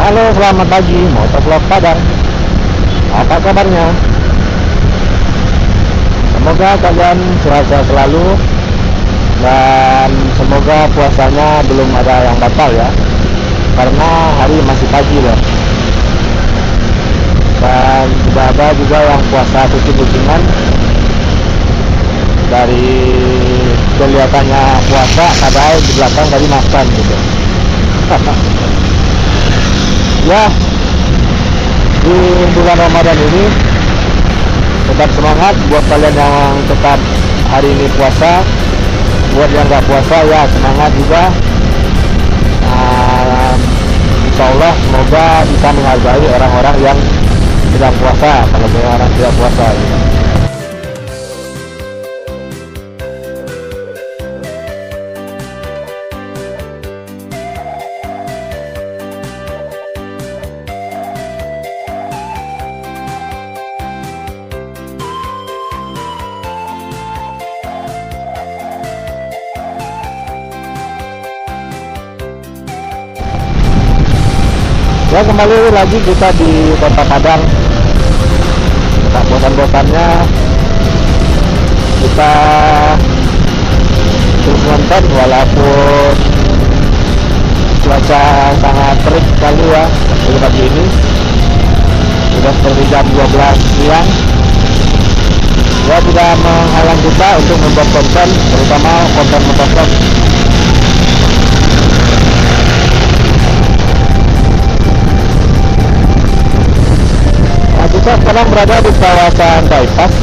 Halo, selamat pagi, Motovlog Padang. Apa kabarnya? Semoga kalian sehat-sehat selalu dan semoga puasanya belum ada yang batal ya, karena hari masih pagi loh. Dan sudah ada juga yang puasa kucing-kucingan. Dari kelihatannya puasa, padahal di belakang tadi makan gitu. Ya, di bulan Ramadan ini tetap semangat buat kalian yang tetap hari ini puasa. Buat yang nggak puasa ya semangat juga. Insya Allah semoga bisa menghargai orang-orang yang sedang puasa kalau orang tidak puasa gitu. Ya, kembali lagi kita di Kota Padang. Tak bosan-bosannya kita terus nonton walaupun cuaca sangat terik sekali ya seperti pagi ini. Sudah seperti jam 12 siang. Ya, tidak menghalang kita untuk membuat konten, terutama konten motovlog. Kita sekarang berada di kawasan Bypass,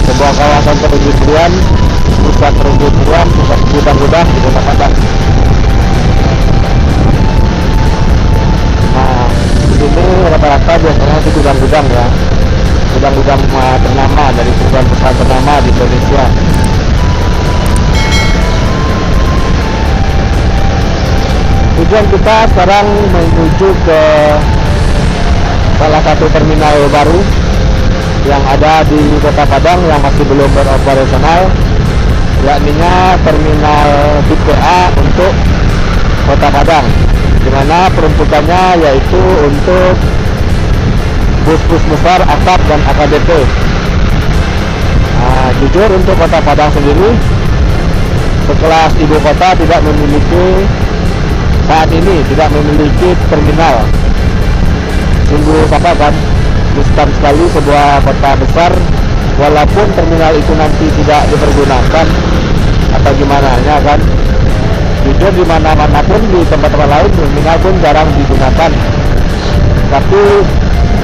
sebuah kawasan perindustrian, pusat perindustrian, pusat gudang-gudang di Kota Padang. Nah, di sini rata-rata biasanya itu gudang-gudang ya, gudang-gudang ternama dari perusahaan ternama di Indonesia. Tujuan kita sekarang menuju ke salah satu terminal baru yang ada di Kota Padang yang masih belum beroperasional, yakninya terminal BPA untuk Kota Padang, di mana peruntukannya yaitu untuk bus-bus besar AKAP dan AKDP. Nah, jujur untuk Kota Padang sendiri, sekelas ibu kota tidak memiliki saat ini terminal. Sungguh kan, disayangkan sekali sebuah kota besar, walaupun terminal itu nanti tidak dipergunakan atau gimana ya kan. Jujur di mana-mana pun di tempat-tempat lain terminal pun jarang digunakan, tapi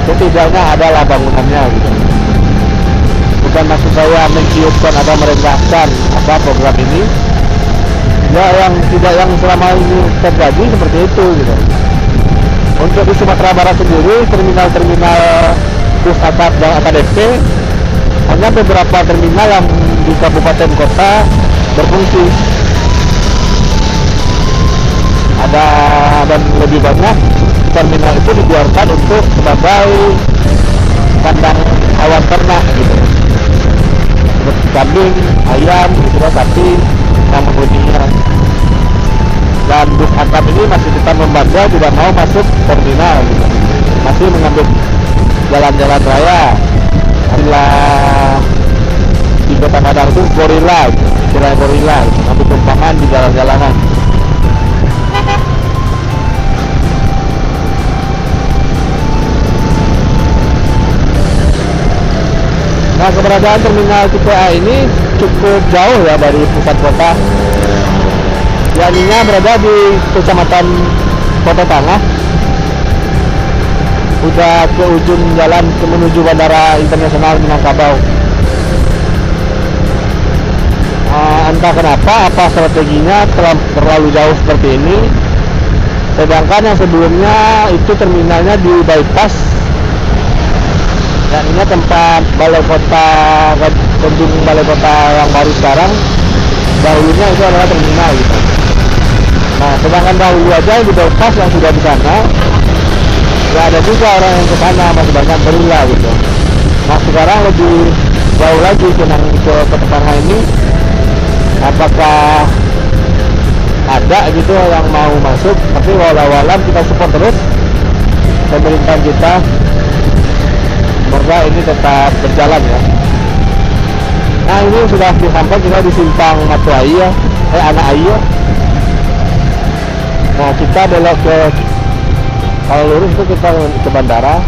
setidaknya adalah bangunannya gitu. Bukan maksud saya menciutkan atau merendahkan apa program ini ya, yang selama ini terjadi seperti itu gitu. Untuk di Sumatera Barat sendiri, terminal-terminal bus AKAP dan AKDP hanya beberapa terminal yang di kabupaten kota berfungsi. Ada dan lebih banyak terminal itu dibiarkan untuk sebagai kandang hewan ternak gitu, seperti kambing, ayam, gitu, sapi, yang menghuninya. Dan bus AKAP ini masih tetap membandel, tidak mau masuk terminal gitu. Masih mengambil jalan-jalan raya. Istilah di Kota Padang itu gorila, istilah gorila, ngambil tumpangan di jalan-jalanan. Nah, keberadaan terminal TPA ini cukup jauh ya dari pusat kota. Yakninya berada di Kecamatan Kota Tengah, udah ke ujung jalan menuju Bandara Internasional Minangkabau. Entah kenapa, apa strateginya terlalu jauh seperti ini, sedangkan yang sebelumnya itu terminalnya di Bypass, yakninya tempat balai kota, gedung balai kota yang baru sekarang. Dahulunya itu adalah terminal gitu. Nah, sedangkan dahulu aja di Bypass yang sudah di sana, nggak ada juga orang yang ke sana, masih banyak gorila gitu. Nah, sekarang lebih jauh lagi ke Kota Tengah ini. Apakah ada gitu yang mau masuk, tapi walau-walam kita support terus pemerintah kita, semoga ini tetap berjalan ya. Nah ini sudah disampai kita di simpang Matu Ayi ya, Anak Ayi ya. Nah kita belok ke, kalau lurus itu kita ke bandara.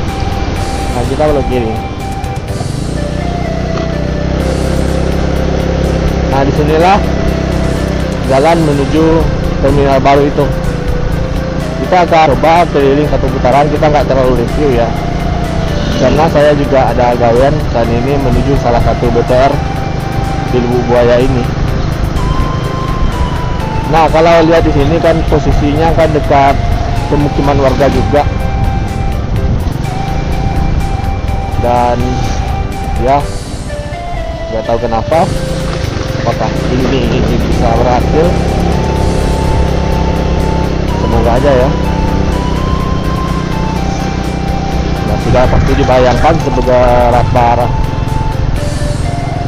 Nah kita belok kiri. Nah disinilah jalan menuju terminal baru itu. Kita akan coba keliling satu putaran, kita nggak terlalu review ya, karena saya juga ada gawean saat ini menuju salah satu BTR di Lubuk Buaya ini. Nah kalau lihat di sini kan posisinya kan dekat pemukiman warga juga, dan ya nggak tahu kenapa apakah ini bisa berhasil, semoga aja ya. Nah sudah pasti dibayangkan seberapa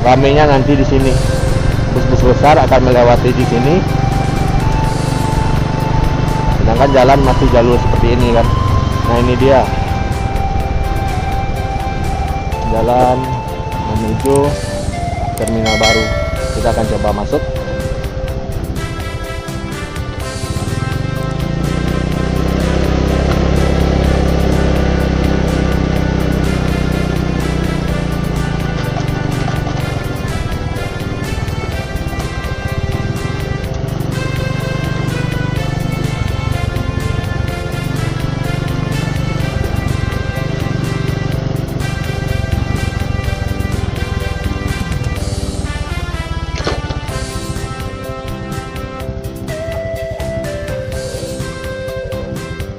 ramenya nanti di sini, bus-bus besar akan melewati di sini, sedangkan jalan masih jalur seperti ini kan. Nah ini dia jalan menuju terminal baru. Kita akan coba masuk.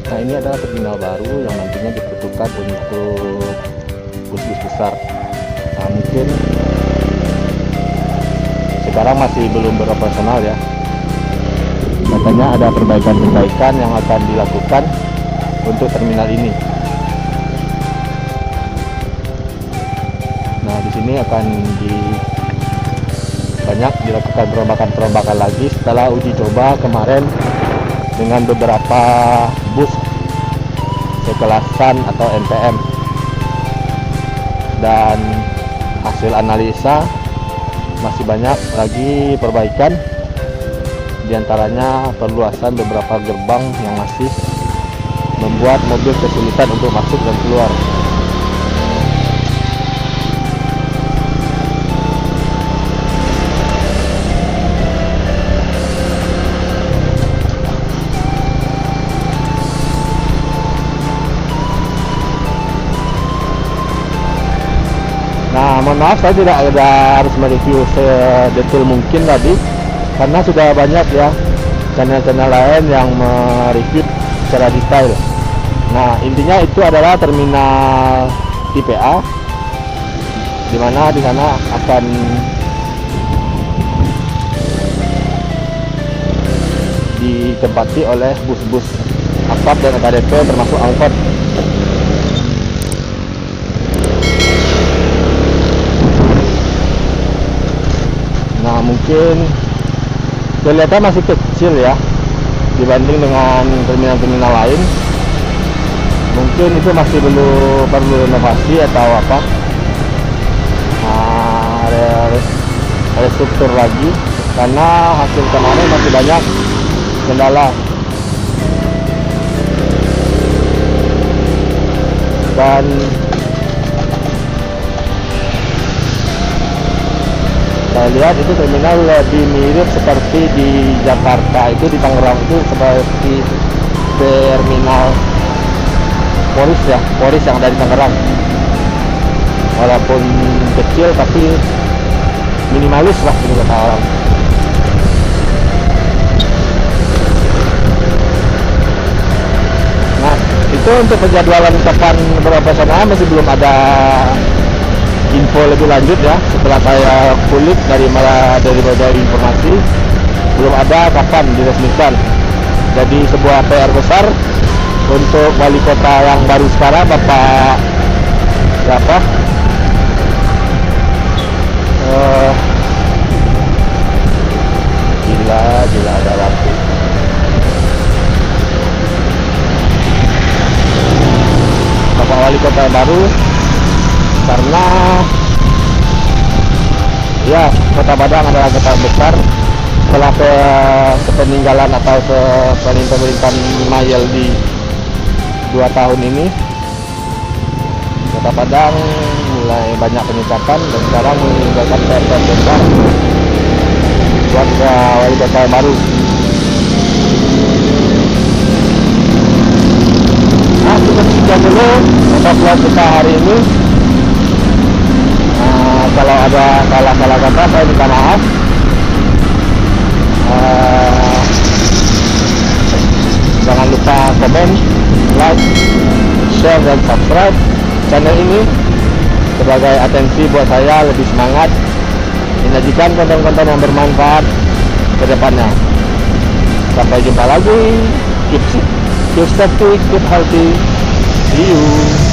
Nah ini adalah terminal baru yang nantinya diperuntukkan untuk bus-bus besar. Nah mungkin sekarang masih belum beroperasional ya. Katanya ada perbaikan-perbaikan yang akan dilakukan untuk terminal ini. Nah di sini akan banyak dilakukan perombakan-perombakan lagi setelah uji coba kemarin dengan beberapa bus sekelasan atau NPM, dan hasil analisa masih banyak lagi perbaikan, diantaranya perluasan beberapa gerbang yang masih membuat mobil kesulitan untuk masuk dan keluar. Nah mohon maaf saya tidak harus mereview sedetail mungkin tadi, karena sudah banyak ya channel-channel lain yang mereview secara detail. Nah intinya itu adalah terminal tipe A, dimana di sana akan ditempati oleh bus-bus akap dan AKDP termasuk angkot. Nah mungkin kelihatan masih kecil ya dibanding dengan terminal-terminal lain. Mungkin itu masih perlu renovasi atau apa, restruktur lagi, karena hasil kemarin masih banyak kendala. Dan saya lihat itu terminal lebih mirip seperti di Jakarta, itu di Tangerang itu seperti terminal Polis ya, Polis yang ada di Tangerang. Walaupun kecil tapi minimalis lah gitu kata orang. Nah itu untuk penjadwalan kapan beroperasional masih belum ada info lebih lanjut ya. Setelah saya kulik dari berbagai informasi, belum ada kapan diresmikan. Jadi sebuah PR besar untuk wali kota yang baru sekarang, Bapak siapa? Gila ada lampu. baru, karena ya Kota Padang adalah kota besar. Setelah kepeninggalan atau pemerintahan Mayel di 2 tahun ini, Kota Padang mulai banyak peningkatan dan sekarang meninggalkan PR besar buat wali kota baru. Nah, kita sekian dulu untuk vlog kita hari ini. Kalau ada salah-salah kata saya minta maaf. Jangan lupa komen, like, share, dan subscribe channel ini sebagai atensi buat saya lebih semangat menyajikan konten-konten yang bermanfaat ke depannya. Sampai jumpa lagi. Keep safety, keep healthy. See you.